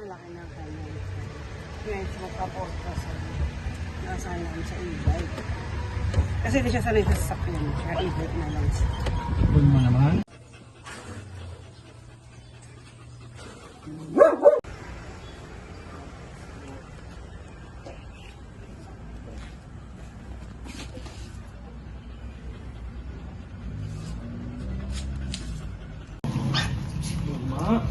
Malaki na kanya. Medyo kapot kasi nasa namin sa e-bike. Kasi di siya sanay sa sasakyan. Kaya e-bike na lang siya. Ipon mo naman. Mama.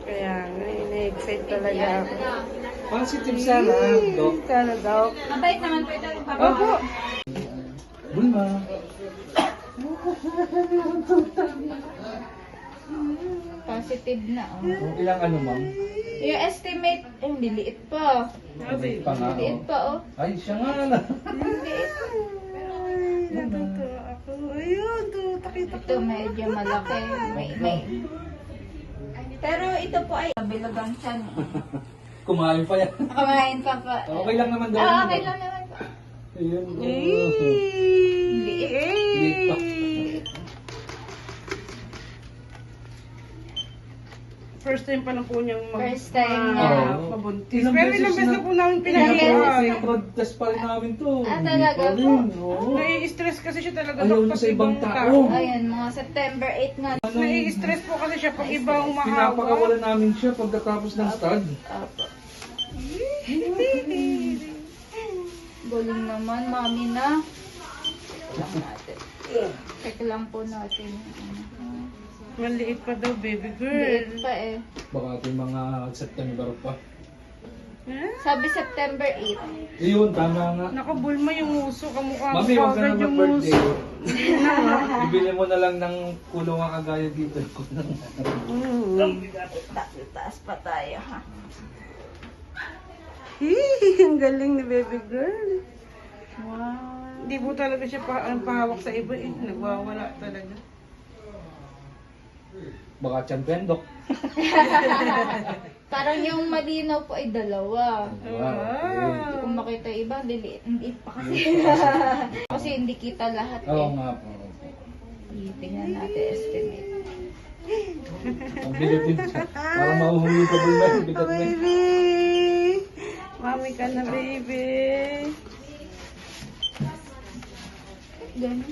Kaya na-excite talaga ako. Positive sana, Dok. Sana daw. Mabait naman po ito. Opo. Bulma. Positive na, oh. Kung ilang ano, ma'am? Yung estimate, hindi liit pa. Maliit pa nga, Liit oh. pa, oh. Ay, siya nga na. Liit. Natutuwa ako. Ayun, takita Ito medyo malaki. May. Pero ito po ay bilagang tiyan. Kumain pa yan. Kumain pa pa. Okay lang naman daw. Okay lang naman po. Ayun. Liit. Liit pa. First time pa lang po niyang First time niya. mabuntis. Ilang Pero beses ilang beses na- na po namin Ilang pinagawa. beses Broadcast pa rin namin to. Ah, Hindi talaga pa po? rin, oo. Nai-stress kasi siya talaga. Ayaw Dok, niya pag sa ibang tao. Ayan, mga September 8 nga. Nai-stress po kasi siya pag ibang Pinapakawala mahawa. namin siya pagkatapos ng stud. Apo. Galing naman, mami na. Lang natin. Check lang po natin. Maliit pa daw, baby girl. Liit pa eh. Baka ating mga September pa. Sabi September 8. Yun, tama nga. Nakabulma yung uso, kamukha Mami, mo huwag ka na agad yung mag-birthday. uso. Ibili mo na lang ng kulungan kagaya dito. Taas pa tayo, ha? Ang galing ni baby girl. Wow. Hindi po talaga siya pahawak sa iba eh. Nagwawala talaga. Baka champion, Dok. Parang yung malinaw po ay dalawa. Wow. Kung makita yung iba, liit pa kasi. Kasi hindi kita lahat Oo eh. nga po. Tingnan natin estimate. Ang bigat din siya. Parang mahuhuli ka ba na? Bigat na. Baby! Mami ka na, baby! Ganun.